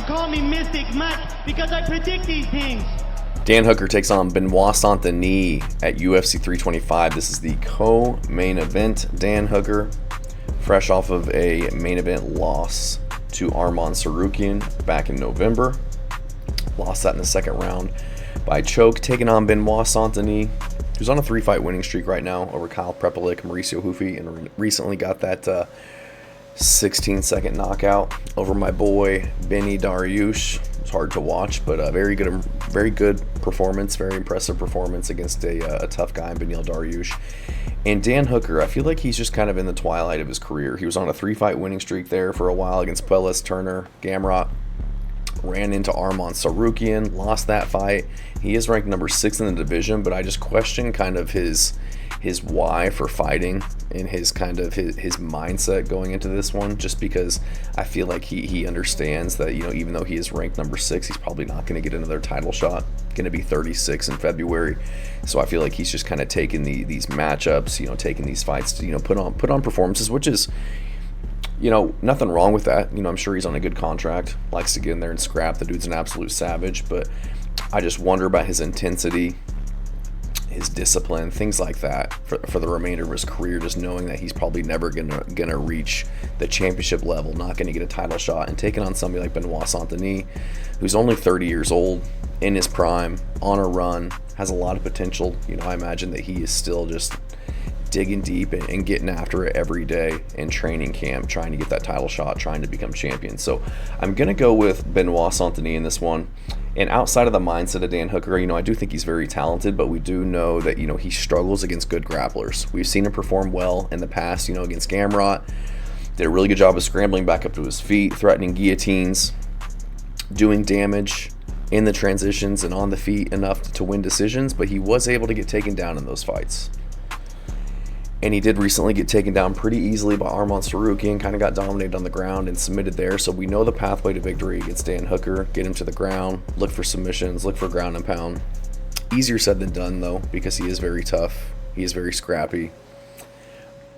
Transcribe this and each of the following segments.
call me Mystic Mike because I predict these things. Dan Hooker takes on Benoit Saint-Denis at UFC 325. This is the co-main event. Dan Hooker, fresh off of a main event loss to Hangman back in November. Lost that in the second round by choke, taking on Benoit Saint-Denis, who's on a 3-fight winning streak right now over Kyle Prepelic, Mauricio Hufi, and recently got that 16-second knockout over my boy Benny Dariush. It's hard to watch, but a very good performance, very impressive performance against a tough guy in Benil Dariush. And Dan Hooker, I feel like he's just kind of in the twilight of his career. He was on a 3-fight winning streak there for a while against Puelles, Turner, Gamrot. Ran into Arman Sarukian, lost that fight. He is ranked number 6 in the division, but I just question kind of his why for fighting and his mindset going into this one, just because I feel like he understands that, you know, even though he is ranked number 6, he's probably not going to get another title shot. Going to be 36 in February. So I feel like he's just kind of taking these matchups, you know, taking these fights to, you know, put on performances, which is, you know, nothing wrong with that. You know, I'm sure he's on a good contract, likes to get in there and scrap. The dude's an absolute savage, but I just wonder about his intensity, his discipline, things like that for the remainder of his career, just knowing that he's probably never gonna reach the championship level, not gonna get a title shot, and taking on somebody like Benoit Saint-Denis, who's only 30 years old, in his prime, on a run, has a lot of potential. You know, I imagine that he is still just digging deep and getting after it every day in training camp, trying to get that title shot, trying to become champion. So I'm going to go with Benoit Saint-Denis in this one. And outside of the mindset of Dan Hooker, you know, I do think he's very talented, but we do know that, you know, he struggles against good grapplers. We've seen him perform well in the past, you know, against Gamrot. Did a really good job of scrambling back up to his feet, threatening guillotines, doing damage in the transitions and on the feet enough to win decisions, but he was able to get taken down in those fights. And he did recently get taken down pretty easily by Arman Sarukian, kind of got dominated on the ground and submitted there. So we know the pathway to victory against Dan Hooker. Get him to the ground, look for submissions, look for ground and pound. Easier said than done, though, because he is very tough. He is very scrappy.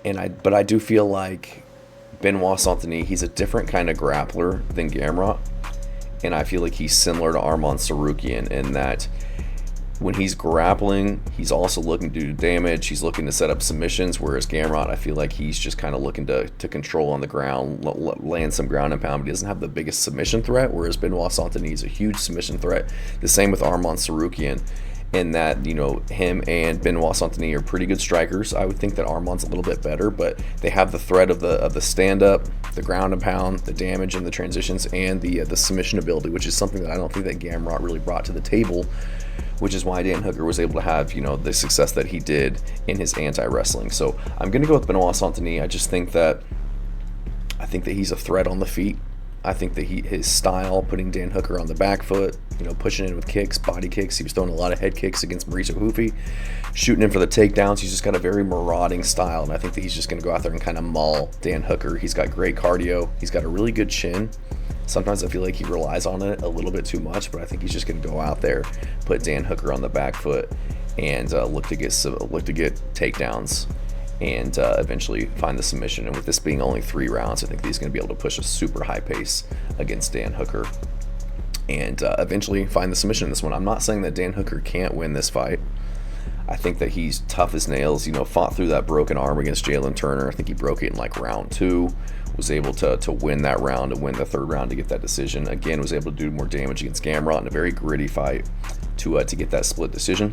But I do feel like Benoit Saint-Denis, he's a different kind of grappler than Gamrot. And I feel like he's similar to Arman Sarukian in that when he's grappling, he's also looking to do damage. He's looking to set up submissions, whereas Gamrot, I feel like he's just kind of looking to control on the ground, land some ground and pound, but he doesn't have the biggest submission threat, whereas Benoit Saint-Denis is a huge submission threat. The same with Arman Sarukian, in that, you know, him and Benoit Saint-Denis are pretty good strikers. I would think that Arman's a little bit better, but they have the threat of the stand-up, the ground and pound, the damage and the transitions, and the submission ability, which is something that I don't think that Gamrot really brought to the table, which is why Dan Hooker was able to have, you know, the success that he did in his anti-wrestling. So I'm going to go with Benoit Saint-Denis. I think that he's a threat on the feet. I think that his style, putting Dan Hooker on the back foot, you know, pushing in with kicks, body kicks. He was throwing a lot of head kicks against Mauricio Hufi, shooting in for the takedowns. He's just got a very marauding style, and I think that he's just going to go out there and kind of maul Dan Hooker. He's got great cardio. He's got a really good chin. Sometimes I feel like he relies on it a little bit too much, but I think he's just going to go out there, put Dan Hooker on the back foot, and look to get takedowns, and eventually find the submission. And with this being only 3 rounds, I think he's going to be able to push a super high pace against Dan Hooker and eventually find the submission in this one. I'm not saying that Dan Hooker can't win this fight. I think that he's tough as nails. You know, fought through that broken arm against Jalen Turner. I think he broke it in like round 2. Was able to win that round and win the 3rd round to get that decision. Again, was able to do more damage against Gamrot in a very gritty fight to get that split decision.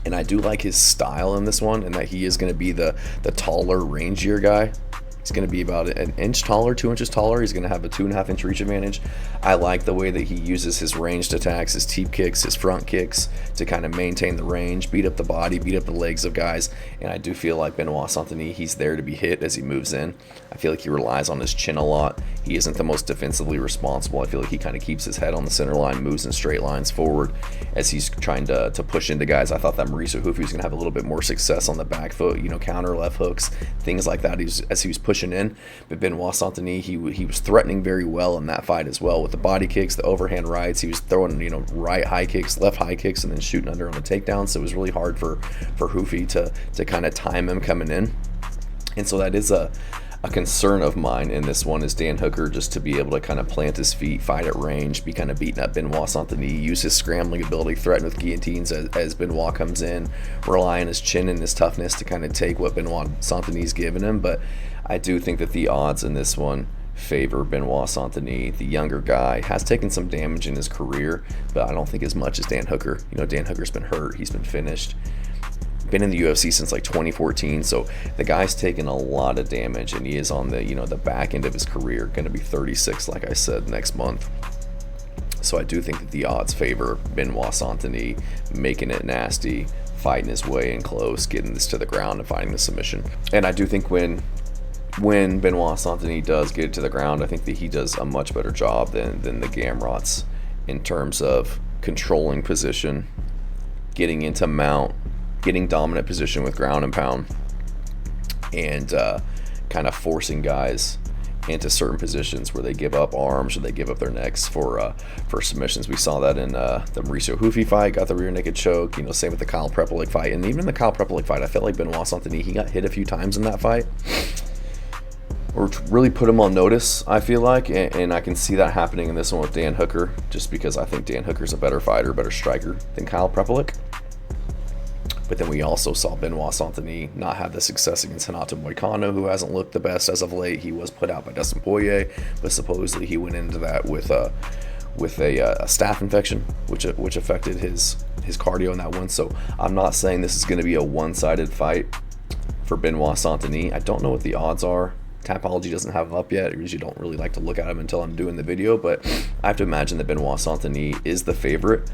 And I do like his style in this one, and that he is going to be the taller, rangier guy. He's going to be about an inch taller, 2 inches taller. He's going to have a 2.5 inch reach advantage. I like the way that he uses his ranged attacks, his teep kicks, his front kicks to kind of maintain the range, beat up the body, beat up the legs of guys. And I do feel like Benoit Saint-Denis, he's there to be hit as he moves in. I feel like he relies on his chin a lot. He isn't the most defensively responsible. I feel like he kind of keeps his head on the center line, moves in straight lines forward as he's trying to push into guys. I thought that Mauricio Hufi was going to have a little bit more success on the back foot, you know, counter left hooks, things like that as he was pushing in. But Benoit Saint-Denis, he was threatening very well in that fight as well with the body kicks, the overhand rights. He was throwing, you know, right high kicks, left high kicks, and then shooting under on the takedown. So it was really hard for Hufi to kind of time him coming in. And so that is a a concern of mine in this one is Dan Hooker just to be able to kind of plant his feet, fight at range, be kind of beating up Benoit Saint-Denis, use his scrambling ability, threaten with guillotines as Benoit comes in, rely on his chin and his toughness to kind of take what Benoit Saint-Denis given him. But I do think that the odds in this one favor Benoit Saint-Denis. The younger guy has taken some damage in his career, but I don't think as much as Dan Hooker. You know, Dan Hooker's been hurt, he's been finished, been in the UFC since like 2014, so the guy's taken a lot of damage, and he is on the, you know, the back end of his career, going to be 36, like I said, next month. So I do think that the odds favor Benoit Saint-Denis making it nasty, fighting his way in close, getting this to the ground and finding the submission. And I do think when Benoit Saint-Denis does get it to the ground, I think that he does a much better job than the Gamrots in terms of controlling position, getting into mount, getting dominant position with ground and pound, and kind of forcing guys into certain positions where they give up arms or they give up their necks for submissions. We saw that in the Mauricio Hoofy fight, got the rear naked choke. You know, same with the Kyle Prepelic fight, and even in the Kyle Prepelic fight, I felt like Benoit Saint-Denis, he got hit a few times in that fight, or really put him on notice, I feel like, and I can see that happening in this one with Dan Hooker, just because I think Dan Hooker's a better fighter, better striker than Kyle Prepelic. But then we also saw Benoit Saint-Denis not have the success against Renato Moicano, who hasn't looked the best as of late. He was put out by Dustin Poirier, but supposedly he went into that with a staph infection, which affected his cardio in that one. So I'm not saying this is going to be a one-sided fight for Benoit Saint-Denis. I don't know what the odds are. Tapology doesn't have them up yet. I usually don't really like to look at them until I'm doing the video, but I have to imagine that Benoit Saint-Denis is the favorite.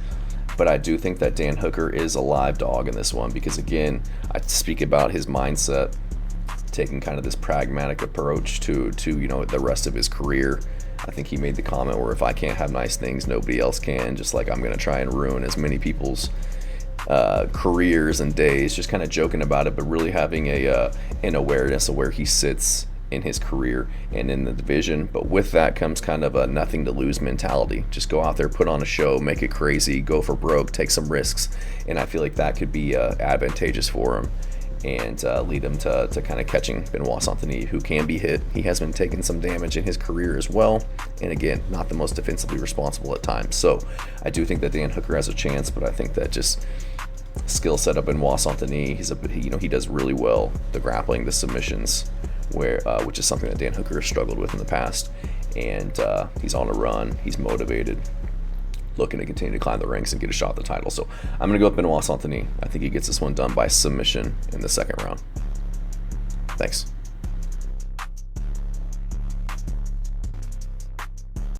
But I do think that Dan Hooker is a live dog in this one, because again, I speak about his mindset, taking kind of this pragmatic approach to you know, the rest of his career. I think he made the comment where if I can't have nice things, nobody else can, just like I'm going to try and ruin as many people's careers and days, just kind of joking about it, but really having an awareness of where he sits in his career and in the division. But with that comes kind of a nothing to lose mentality. Just go out there, put on a show, make it crazy, go for broke, take some risks, and I feel like that could be advantageous for him and lead him to kind of catching Benoit Saint-Denis, who can be hit. He has been taking some damage in his career as well, and again, not the most defensively responsible at times. So I do think that Dan Hooker has a chance, but I think that just skill set of Benoit Saint-Denis, he does really well the grappling, the submissions, which is something that Dan Hooker has struggled with in the past. And he's on a run, he's motivated, looking to continue to climb the ranks and get a shot at the title. So I'm going to go with Benoit Saint-Denis. I think he gets this one done by submission in the second round. Thanks.